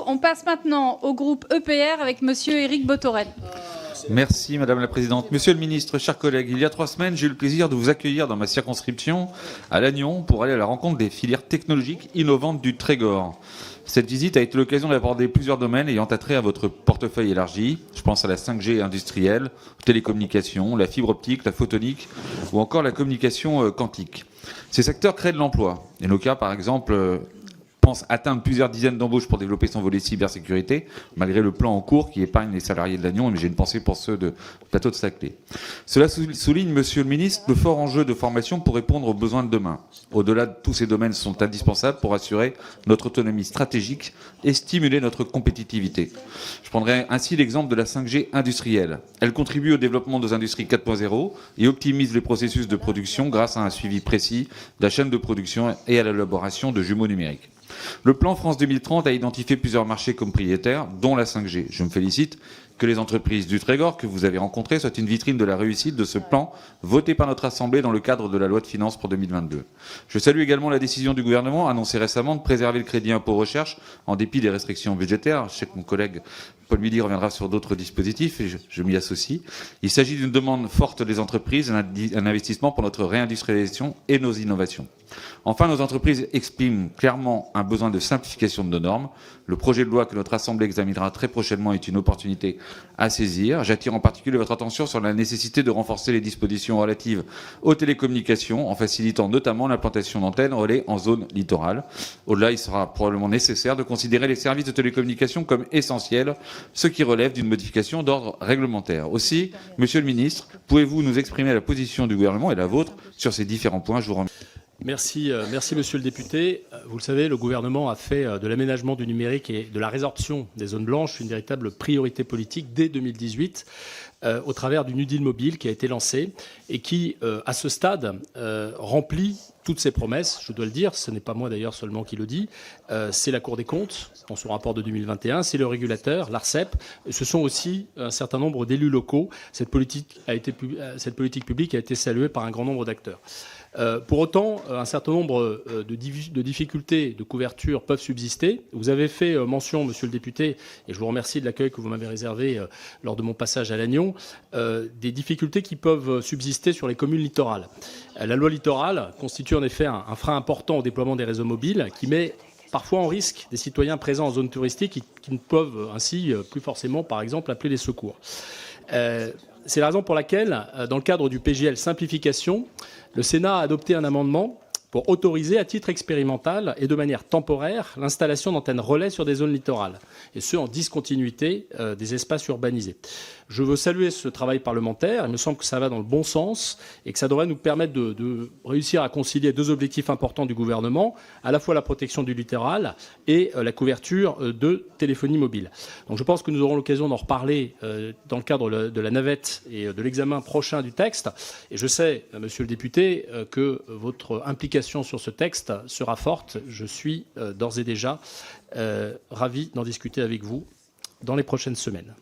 On passe maintenant au groupe EPR avec Monsieur Éric Bothorel. Merci Madame la Présidente. Monsieur le Ministre, chers collègues, il y a 3 semaines, j'ai eu le plaisir de vous accueillir dans ma circonscription à Lannion pour aller à la rencontre des filières technologiques innovantes du Trégor. Cette visite a été l'occasion d'aborder plusieurs domaines ayant attrait à votre portefeuille élargi. Je pense à la 5G industrielle, aux télécommunications, la fibre optique, la photonique ou encore la communication quantique. Ces secteurs créent de l'emploi. Et nos cas, par exemple, pense atteindre plusieurs dizaines d'embauches pour développer son volet cybersécurité, malgré le plan en cours qui épargne les salariés de Lannion, mais j'ai une pensée pour ceux de Plateau de Saclay. Cela souligne, Monsieur le Ministre, le fort enjeu de formation pour répondre aux besoins de demain. Au-delà de tous ces domaines sont indispensables pour assurer notre autonomie stratégique et stimuler notre compétitivité. Je prendrai ainsi l'exemple de la 5G industrielle. Elle contribue au développement de nos industries 4.0 et optimise les processus de production grâce à un suivi précis de la chaîne de production et à l'élaboration de jumeaux numériques. Le plan France 2030 a identifié plusieurs marchés comme prioritaires, dont la 5G. Je me félicite que les entreprises du Trégor que vous avez rencontrées soient une vitrine de la réussite de ce plan voté par notre Assemblée dans le cadre de la loi de finances pour 2022. Je salue également la décision du gouvernement annoncée récemment de préserver le crédit impôt recherche en dépit des restrictions budgétaires. Je sais que mon collègue Paul Midi reviendra sur d'autres dispositifs et je m'y associe. Il s'agit d'une demande forte des entreprises, un investissement pour notre réindustrialisation et nos innovations. Enfin, nos entreprises expriment clairement un besoin de simplification de nos normes. Le projet de loi que notre Assemblée examinera très prochainement est une opportunité à saisir. J'attire en particulier votre attention sur la nécessité de renforcer les dispositions relatives aux télécommunications en facilitant notamment l'implantation d'antennes relais en zone littorale. Au-delà, il sera probablement nécessaire de considérer les services de télécommunications comme essentiels, ce qui relève d'une modification d'ordre réglementaire. Aussi, Monsieur le Ministre, pouvez-vous nous exprimer la position du gouvernement et la vôtre sur ces différents points? Je vous remercie. Merci, monsieur le député. Vous le savez, le gouvernement a fait de l'aménagement du numérique et de la résorption des zones blanches une véritable priorité politique dès 2018 au travers du New Deal mobile qui a été lancé et qui, à ce stade, remplit toutes ses promesses. Je dois le dire, ce n'est pas moi d'ailleurs seulement qui le dit, c'est la Cour des comptes dans son rapport de 2021, c'est le régulateur, l'ARCEP, ce sont aussi un certain nombre d'élus locaux. Cette politique publique a été saluée par un grand nombre d'acteurs. Pour autant, un certain nombre de difficultés de couverture peuvent subsister. Vous avez fait mention, monsieur le député, et je vous remercie de l'accueil que vous m'avez réservé lors de mon passage à Lannion, des difficultés qui peuvent subsister sur les communes littorales. La loi littorale constitue en effet un frein important au déploiement des réseaux mobiles qui met parfois en risque des citoyens présents en zone touristique qui ne peuvent ainsi plus forcément, par exemple, appeler les secours. C'est la raison pour laquelle, dans le cadre du PJL Simplification, le Sénat a adopté un amendement pour autoriser à titre expérimental et de manière temporaire l'installation d'antennes relais sur des zones littorales, et ce en discontinuité des espaces urbanisés. Je veux saluer ce travail parlementaire. Il me semble que ça va dans le bon sens et que ça devrait nous permettre de réussir à concilier 2 objectifs importants du gouvernement, à la fois la protection du littoral et la couverture de téléphonie mobile. Donc je pense que nous aurons l'occasion d'en reparler dans le cadre de la navette et de l'examen prochain du texte. Et je sais, monsieur le député, que votre implication sur ce texte sera forte. Je suis d'ores et déjà ravi d'en discuter avec vous dans les prochaines semaines.